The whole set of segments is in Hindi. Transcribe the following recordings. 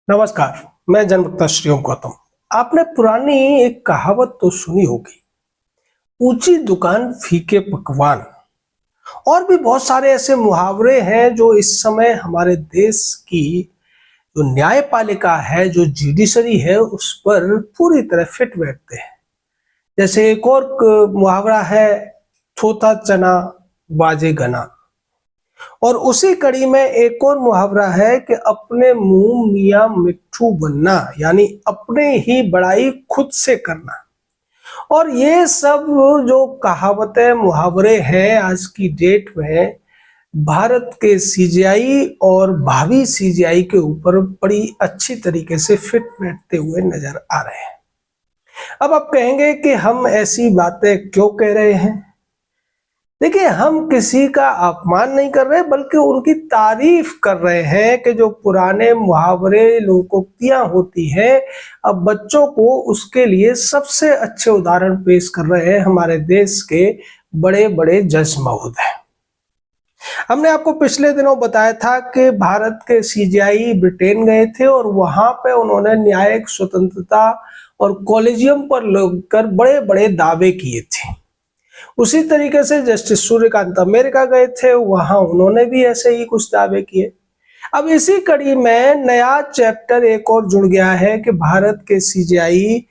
नमस्कार। मैं जनवक्ता श्री ओम गौतम। आपने पुरानी एक कहावत तो सुनी होगी, ऊंची दुकान फीके पकवान। और भी बहुत सारे ऐसे मुहावरे हैं जो इस समय हमारे देश की जो न्यायपालिका है, जो जुडिशरी है, उस पर पूरी तरह फिट बैठते हैं। जैसे एक और मुहावरा है, थोथा चना बाजे गना। और उसी कड़ी में एक और मुहावरा है कि अपने मुंह मियां मिट्ठू बनना, यानी अपने ही बड़ाई खुद से करना। और ये सब जो कहावतें मुहावरे हैं आज की डेट में भारत के सीजीआई और भावी सीजीआई के ऊपर बड़ी अच्छी तरीके से फिट बैठते हुए नजर आ रहे हैं। अब आप कहेंगे कि हम ऐसी बातें क्यों कह रहे हैं? देखिए, हम किसी का अपमान नहीं कर रहे बल्कि उनकी तारीफ कर रहे हैं कि जो पुराने मुहावरे लोकोक्तियां होती हैं, अब बच्चों को उसके लिए सबसे अच्छे उदाहरण पेश कर रहे हैं हमारे देश के बड़े बड़े जज महोदय। हमने आपको पिछले दिनों बताया था कि भारत के सीजीआई ब्रिटेन गए थे और वहां पे उन्होंने न्यायिक स्वतंत्रता और कॉलेजियम पर लेकर बड़े बड़े दावे किए थे। उसी तरीके से जस्टिस सूर्यकांत अमेरिका गए थे, वहां उन्होंने भी ऐसे ही कुछ दावे किए। अब इसी कड़ी में नया चैप्टर एक और जुड़ गया है कि भारत के CJI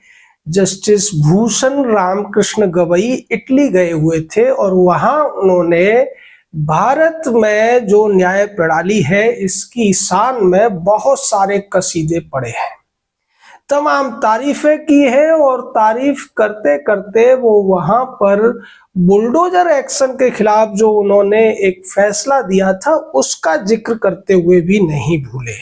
justice Bhushan Ramakrishna Gavai Italy गए हुए थे और वहां उन्होंने भारत में जो न्याय प्रणाली है इसकी शान में बहुत सारे कसीदे पढ़े हैं, तमाम तारीफें की हैं। और तारीफ करते करते वो वहां पर बुलडोजर एक्शन के खिलाफ जो उन्होंने एक फैसला दिया था उसका जिक्र करते हुए भी नहीं भूले।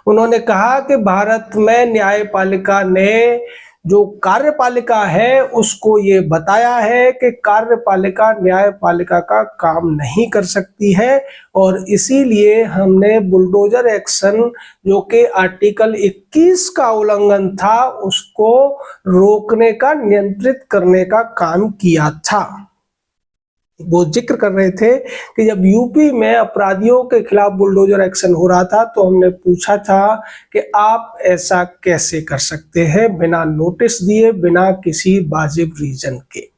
उन्होंने कहा कि भारत में न्यायपालिका ने जो कार्यपालिका है उसको ये बताया है कि कार्यपालिका न्यायपालिका का काम नहीं कर सकती है और इसीलिए हमने बुलडोजर एक्शन, जो कि आर्टिकल 21 का उल्लंघन था, उसको रोकने का, नियंत्रित करने का काम किया था। वो जिक्र कर रहे थे कि जब यूपी में अपराधियों के खिलाफ बुलडोजर एक्शन हो रहा था तो हमने पूछा था कि आप ऐसा कैसे कर सकते हैं बिना नोटिस दिए, बिना किसी वाजिब रीजन के।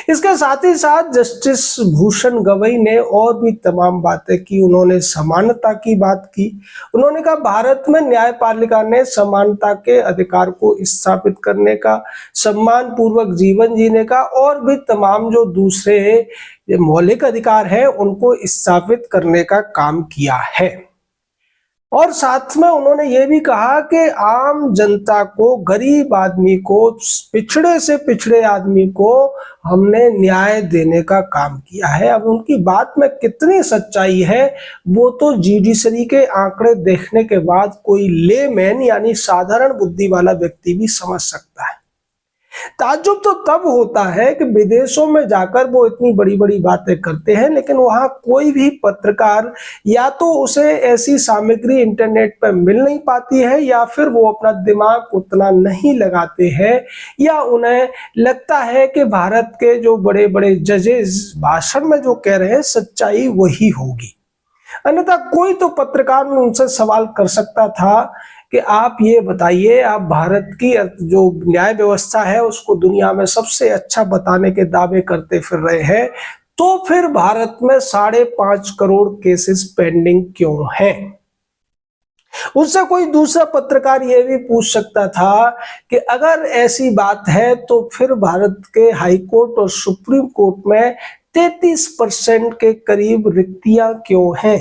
इसके साथ ही साथ जस्टिस भूषण गवई ने और भी तमाम बातें की। उन्होंने समानता की बात की। उन्होंने कहा भारत में न्यायपालिका ने समानता के अधिकार को स्थापित करने का, सम्मान पूर्वक जीवन जीने का और भी तमाम जो दूसरे मौलिक अधिकार हैं उनको स्थापित करने का काम किया है। और साथ में उन्होंने ये भी कहा कि आम जनता को, गरीब आदमी को, पिछड़े से पिछड़े आदमी को हमने न्याय देने का काम किया है। अब उनकी बात में कितनी सच्चाई है वो तो जुडिशरी के आंकड़े देखने के बाद कोई लेमैन यानी साधारण बुद्धि वाला व्यक्ति भी समझ सकता है। ताज्जुब तो तब होता है कि विदेशों में जाकर वो इतनी बड़ी बड़ी बातें करते हैं लेकिन वहां कोई भी पत्रकार या तो उसे ऐसी सामग्री इंटरनेट पर मिल नहीं पाती है या फिर वो अपना दिमाग उतना नहीं लगाते हैं या उन्हें लगता है कि भारत के जो बड़े बड़े जजेस भाषण में जो कह रहे हैं सच्चाई वही होगी। अन्यथा कोई तो पत्रकार उनसे सवाल कर सकता था कि आप ये बताइए, आप भारत की जो न्याय व्यवस्था है उसको दुनिया में सबसे अच्छा बताने के दावे करते फिर रहे हैं, तो फिर भारत में 5.5 करोड़ केसेस पेंडिंग क्यों हैं? उससे कोई दूसरा पत्रकार ये भी पूछ सकता था कि अगर ऐसी बात है तो फिर भारत के हाई कोर्ट और सुप्रीम कोर्ट में 33% के करीब रिक्तियां क्यों हैं?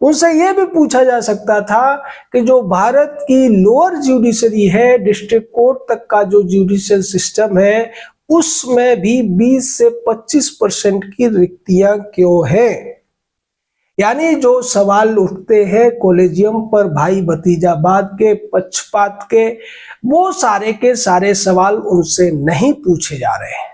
उनसे यह भी पूछा जा सकता था कि जो भारत की लोअर जुडिशरी है, डिस्ट्रिक्ट कोर्ट तक का जो जुडिशियल सिस्टम है, उसमें भी 20 से 25% की रिक्तियां क्यों हैं? यानी जो सवाल उठते हैं कॉलेजियम पर भाई भतीजावाद के, पक्षपात के, वो सारे के सारे सवाल उनसे नहीं पूछे जा रहे हैं।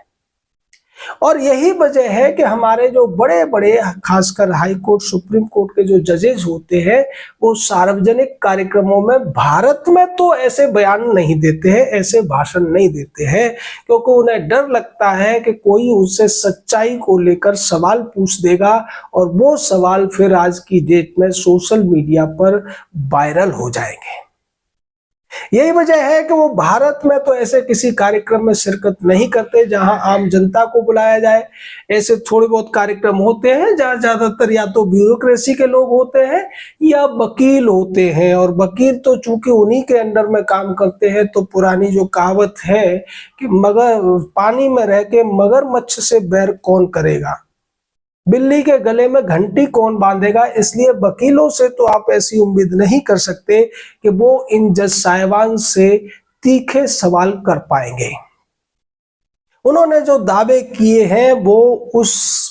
और यही वजह है कि हमारे जो बड़े बड़े खासकर हाई कोर्ट सुप्रीम कोर्ट के जो जजेस होते हैं वो सार्वजनिक कार्यक्रमों में भारत में तो ऐसे बयान नहीं देते हैं, ऐसे भाषण नहीं देते हैं, क्योंकि उन्हें डर लगता है कि कोई उनसे सच्चाई को लेकर सवाल पूछ देगा और वो सवाल फिर आज की डेट में सोशल मीडिया पर वायरल हो जाएंगे। यही वजह है कि वो भारत में तो ऐसे किसी कार्यक्रम में शिरकत नहीं करते जहां आम जनता को बुलाया जाए। ऐसे थोड़े बहुत कार्यक्रम होते हैं जहां ज्यादातर या तो ब्यूरोक्रेसी के लोग होते हैं या वकील होते हैं, और वकील तो चूंकि उन्हीं के अंडर में काम करते हैं, तो पुरानी जो कहावत है कि मगर पानी में रह के मगरमच्छ से बैर कौन करेगा, बिल्ली के गले में घंटी कौन बांधेगा। इसलिए वकीलों से तो आप ऐसी उम्मीद नहीं कर सकते कि वो इन जज साहिबान से तीखे सवाल कर पाएंगे। उन्होंने जो दावे किए हैं वो उस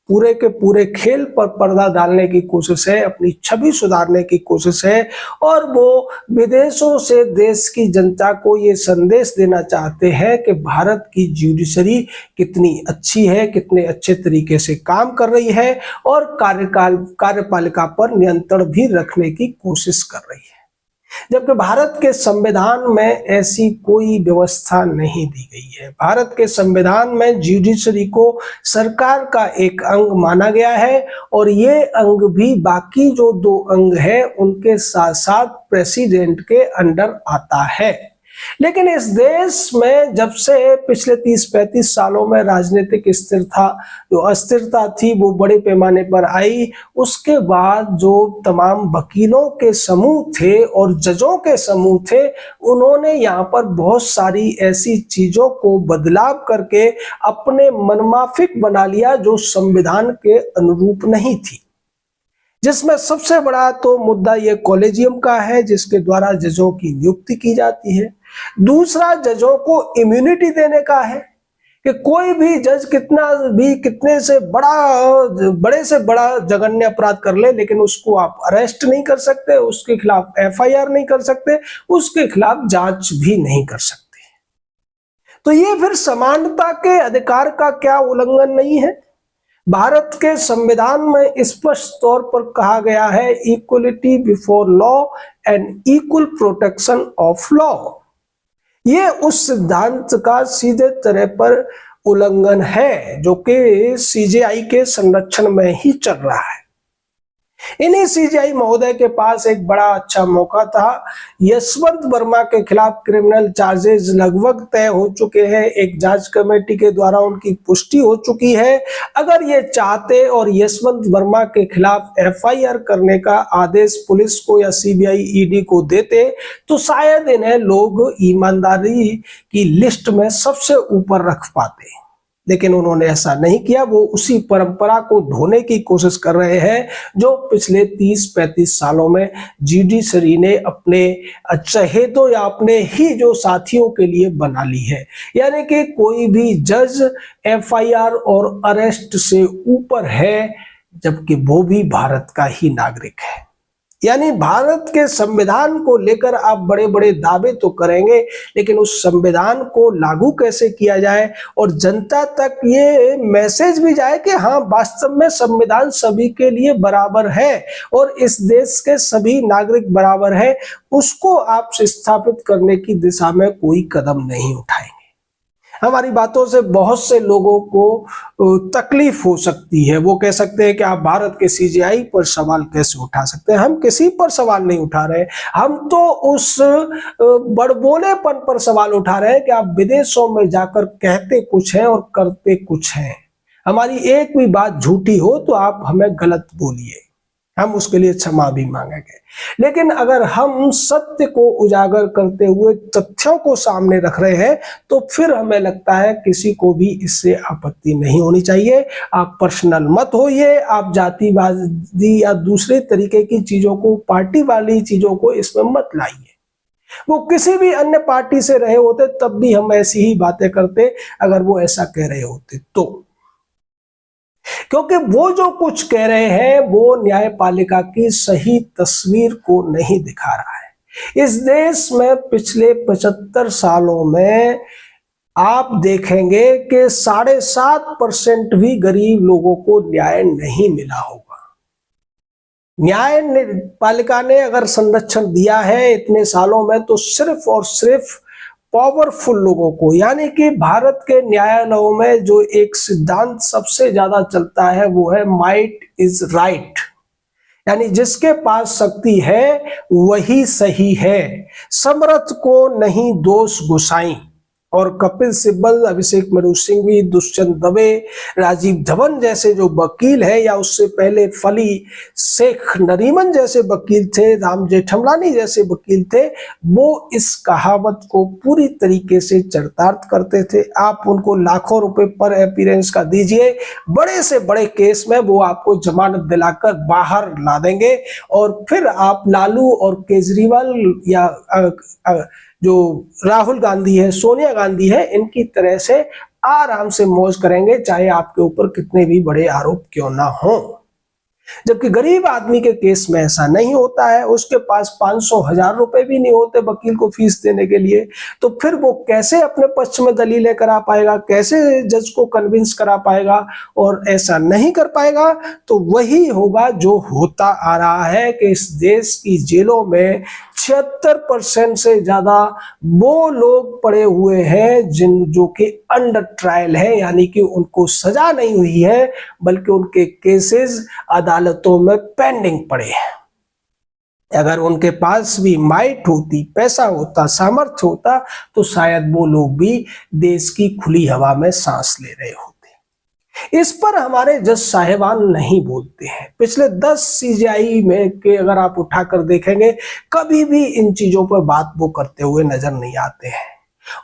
पूरे के पूरे खेल पर पर्दा डालने की कोशिश है, अपनी छवि सुधारने की कोशिश है, और वो विदेशों से देश की जनता को ये संदेश देना चाहते हैं कि भारत की जुडिशरी कितनी अच्छी है, कितने अच्छे तरीके से काम कर रही है और कार्यपालिका पर नियंत्रण भी रखने की कोशिश कर रही है। जबकि भारत के संविधान में ऐसी कोई व्यवस्था नहीं दी गई है। भारत के संविधान में जुडिशरी को सरकार का एक अंग माना गया है, और ये अंग भी बाकी जो 2 अंग है उनके साथ साथ प्रेसिडेंट के अंडर आता है। लेकिन इस देश में जब से पिछले 30-35 सालों में राजनीतिक स्थिरता जो अस्थिरता थी वो बड़े पैमाने पर आई, उसके बाद जो तमाम वकीलों के समूह थे और जजों के समूह थे, उन्होंने यहाँ पर बहुत सारी ऐसी चीजों को बदलाव करके अपने मनमाफिक बना लिया जो संविधान के अनुरूप नहीं थी। जिसमें सबसे बड़ा तो मुद्दा ये कॉलेजियम का है, जिसके द्वारा जजों की नियुक्ति की जाती है। दूसरा, जजों को इम्यूनिटी देने का है कि कोई भी जज कितने से बड़े से बड़ा जघन्य अपराध कर ले, लेकिन उसको आप अरेस्ट नहीं कर सकते, उसके खिलाफ एफआईआर नहीं कर सकते, उसके खिलाफ जांच भी नहीं कर सकते। तो ये फिर समानता के अधिकार का क्या उल्लंघन नहीं है? भारत के संविधान में स्पष्ट तौर पर कहा गया है equality before law and equal protection of law. ये उस सिद्धांत का सीधे तरह पर उल्लंघन है जो कि सीजेआई के संरक्षण में ही चल रहा है। इन्हीं सीजेआई महोदय के पास एक बड़ा अच्छा मौका था। यशवंत वर्मा के खिलाफ क्रिमिनल चार्जेस लगभग तय हो चुके हैं, एक जांच कमेटी के द्वारा उनकी पुष्टि हो चुकी है। अगर ये चाहते और यशवंत वर्मा के खिलाफ एफआईआर करने का आदेश पुलिस को या सीबीआई ईडी को देते तो शायद इन्हें लोग ईमानदारी की लिस्ट में सबसे ऊपर रख पाते, लेकिन उन्होंने ऐसा नहीं किया। वो उसी परंपरा को ढोने की कोशिश कर रहे हैं जो पिछले 30-35 सालों में जुडिशरी ने अपने चहेतों या अपने ही जो साथियों के लिए बना ली है। यानी कि कोई भी जज एफआईआर और अरेस्ट से ऊपर है, जबकि वो भी भारत का ही नागरिक है। यानी भारत के संविधान को लेकर आप बड़े बड़े दावे तो करेंगे, लेकिन उस संविधान को लागू कैसे किया जाए और जनता तक ये मैसेज भी जाए कि हाँ, वास्तव में संविधान सभी के लिए बराबर है और इस देश के सभी नागरिक बराबर है, उसको आप स्थापित करने की दिशा में कोई कदम नहीं उठाएंगे। हमारी बातों से बहुत से लोगों को तकलीफ हो सकती है। वो कह सकते हैं कि आप भारत के सीजेआई पर सवाल कैसे उठा सकते हैं। हम किसी पर सवाल नहीं उठा रहे, हम तो उस बड़बोलेपन पर सवाल उठा रहे हैं कि आप विदेशों में जाकर कहते कुछ हैं और करते कुछ हैं। हमारी एक भी बात झूठी हो तो आप हमें गलत बोलिए, हम उसके लिए क्षमा भी मांगेंगे। लेकिन अगर हम सत्य को उजागर करते हुए तथ्यों को सामने रख रहे हैं तो फिर हमें लगता है किसी को भी इससे आपत्ति नहीं होनी चाहिए। आप पर्सनल मत होइए, आप जातिवादी या दूसरे तरीके की चीजों को, पार्टी वाली चीजों को इसमें मत लाइए। वो किसी भी अन्य पार्टी से रहे होते तब भी हम ऐसी ही बातें करते अगर वो ऐसा कह रहे होते तो, क्योंकि वो जो कुछ कह रहे हैं वो न्यायपालिका की सही तस्वीर को नहीं दिखा रहा है। इस देश में पिछले 75 सालों में आप देखेंगे कि 7.5% भी गरीब लोगों को न्याय नहीं मिला होगा। न्यायपालिका ने अगर संरक्षण दिया है इतने सालों में तो सिर्फ और सिर्फ पावरफुल लोगों को, यानी कि भारत के न्यायालयों में जो एक सिद्धांत सबसे ज्यादा चलता है वो है माइट इज राइट, यानी जिसके पास शक्ति है वही सही है, समर्थ को नहीं दोष गुसाई। और कपिल सिब्बल, अभिषेक मनु सिंघवी, दुष्यंत दवे, राजीव धवन जैसे जो वकील है, या उससे पहले फली शेख नरीमन जैसे वकील थे, राम जेठमलानी जैसे वकील थे, वो इस कहावत को पूरी तरीके से चरितार्थ करते थे। आप उनको लाखों रुपए पर अपीयरेंस का दीजिए, बड़े से बड़े केस में वो आपको जमानत दिलाकर बाहर ला देंगे और फिर आप लालू और केजरीवाल या जो राहुल गांधी है, सोनिया गांधी है, इनकी तरह से आराम से मौज करेंगे, चाहे आपके ऊपर कितने भी बड़े आरोप क्यों ना हो। जबकि गरीब आदमी के केस में ऐसा नहीं होता है, उसके पास 500,000 रुपए भी नहीं होते वकील को फीस देने के लिए, तो फिर वो कैसे अपने पक्ष में दलीलें करा पाएगा, कैसे जज को कन्विंस करा पाएगा। और ऐसा नहीं कर पाएगा तो वही होगा जो होता आ रहा है कि इस देश की जेलों में 76% से ज्यादा वो लोग पड़े हुए हैं जो कि अंडर ट्रायल है, यानी कि उनको सजा नहीं हुई है बल्कि उनके केसेस अदालतों में पेंडिंग पड़े हैं। अगर उनके पास भी माइट होती, पैसा होता, सामर्थ्य होता, तो शायद वो लोग भी देश की खुली हवा में सांस ले रहे होते। इस पर हमारे जज साहिबान नहीं बोलते हैं। पिछले 10 सीजेआई में के अगर आप उठाकर देखेंगे, कभी भी इन चीजों पर बात वो करते हुए नजर नहीं आते हैं।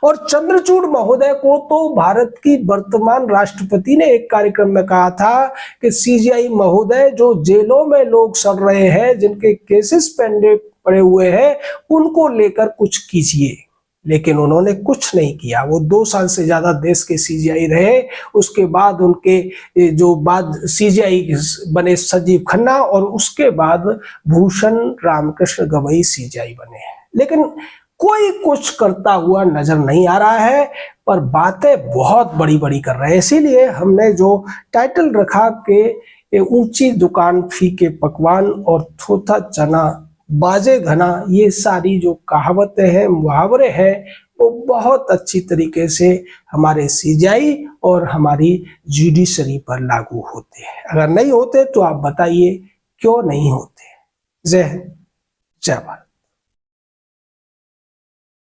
और चंद्रचूड़ महोदय को तो भारत की वर्तमान राष्ट्रपति ने एक कार्यक्रम में कहा था कि सीजेआई महोदय, जो जेलों में लोग सड़ रहे हैं, जिनके केसेस पेंडिंग पड़े हुए हैं, उनको लेकर कुछ कीजिए। लेकिन उन्होंने कुछ नहीं किया। वो 2 साल से ज्यादा देश के सीजेआई रहे, उसके बाद उनके जो बाद सीजेआई बने संजीव खन्ना, और उसके बाद भूषण रामकृष्ण गवई सीजेआई बने हैं। लेकिन कोई कुछ करता हुआ नजर नहीं आ रहा है, पर बातें बहुत बड़ी बड़ी कर रहे हैं। इसीलिए हमने जो टाइटल रखा कि ऊंची दुकान फीके पकवान और थोथा चना बाजे घना, ये सारी जो कहावतें हैं, मुहावरे हैं, वो बहुत अच्छी तरीके से हमारे सीजेआई और हमारी जुडिशरी पर लागू होते हैं। अगर नहीं होते तो आप बताइए क्यों नहीं होते। जय हिंद, जय भारत।